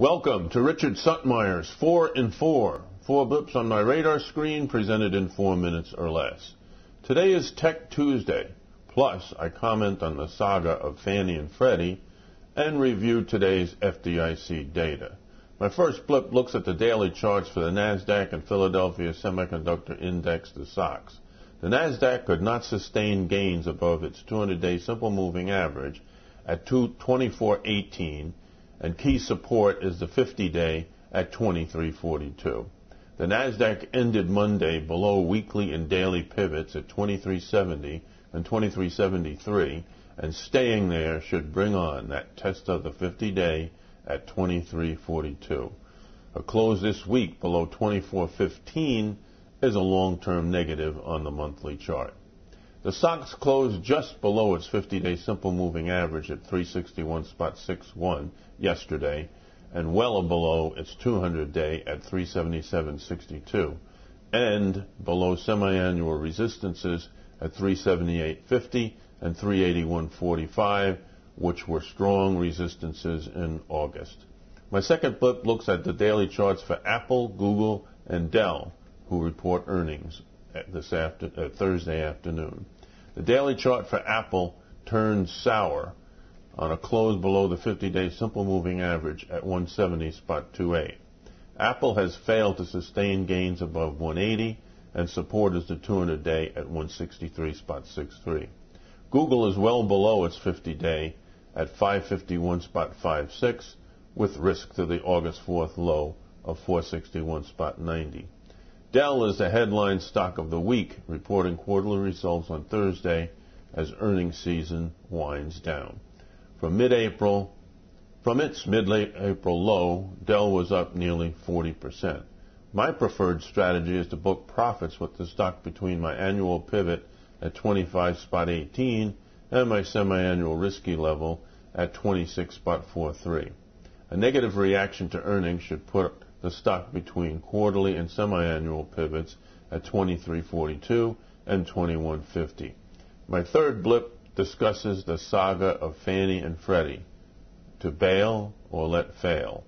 Welcome to Richard Suttmeyer's 4 in 4. 4 blips on my radar screen presented in 4 minutes or less. Today is Tech Tuesday. Plus, I comment on the saga of Fannie and Freddie and review today's FDIC data. My first blip looks at the daily charts for the NASDAQ and Philadelphia Semiconductor Index, the SOX. The NASDAQ could not sustain gains above its 200-day simple moving average at 2418, and key support is the 50-day at 2342. The NASDAQ ended Monday below weekly and daily pivots at 2370 and 2373, and staying there should bring on that test of the 50-day at 2342. A close this week below 2415 is a long-term negative on the monthly chart. The SOX closed just below its 50-day simple moving average at 361.61 yesterday, and well below its 200-day at 377.62, and below semi-annual resistances at 378.50 and 381.45, which were strong resistances in August. My second blip looks at the daily charts for Apple, Google, and Dell, who report earnings Thursday afternoon. The daily chart for Apple turned sour on a close below the 50-day simple moving average at 170.28. Apple has failed to sustain gains above 180, and support is the 200-day at 163.63. Google is well below its 50-day at 551.56, with risk to the August 4th low of 461.90. Dell is the headline stock of the week, reporting quarterly results on Thursday as earnings season winds down. From its mid-April low, Dell was up nearly 40%. My preferred strategy is to book profits with the stock between my annual pivot at 25.18 and my semi-annual risky level at 26.43. A negative reaction to earnings should put the stock between quarterly and semi-annual pivots at 23.42 and 21.50. My third blip discusses the saga of Fannie and Freddie, to bail or let fail.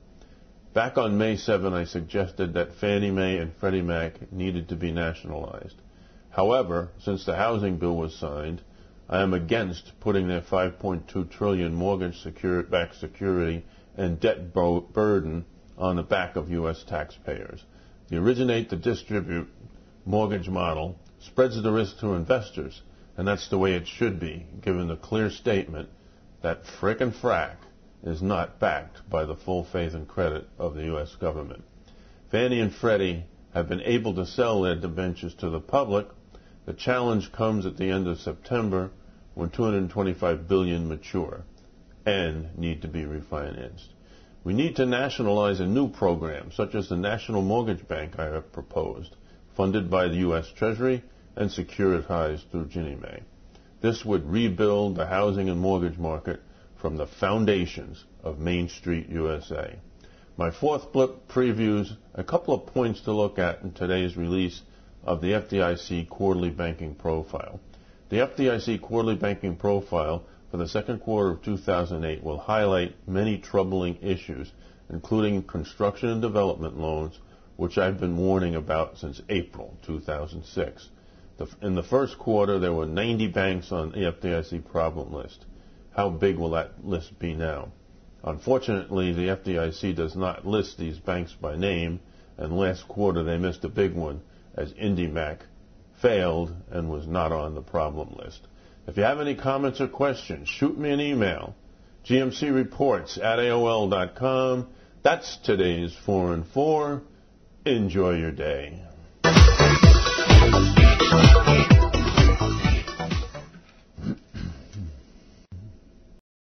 Back on May 7, I suggested that Fannie Mae and Freddie Mac needed to be nationalized. However, since the housing bill was signed, I am against putting their $5.2 trillion mortgage-backed security and debt burden on the back of U.S. taxpayers. The originate-to-distribute mortgage model spreads the risk to investors, and that's the way it should be, given the clear statement that Frack is not backed by the full faith and credit of the U.S. government. Fannie and Freddie have been able to sell their debentures to the public. The challenge comes at the end of September, when $225 billion mature and need to be refinanced. We need to nationalize a new program, such as the National Mortgage Bank I have proposed, funded by the U.S. Treasury and securitized through Ginnie Mae. This would rebuild the housing and mortgage market from the foundations of Main Street, USA. My fourth blip previews a couple of points to look at in today's release of the FDIC Quarterly Banking Profile. The FDIC Quarterly Banking Profile for the second quarter of 2008 will highlight many troubling issues, including construction and development loans, which I've been warning about since April 2006. In the first quarter, there were 90 banks on the FDIC problem list. How big will that list be now? Unfortunately, the FDIC does not list these banks by name, and last quarter they missed a big one as IndyMac failed and was not on the problem list. If you have any comments or questions, shoot me an email, gmcreports@aol.com. That's today's 4 in 4. Enjoy your day.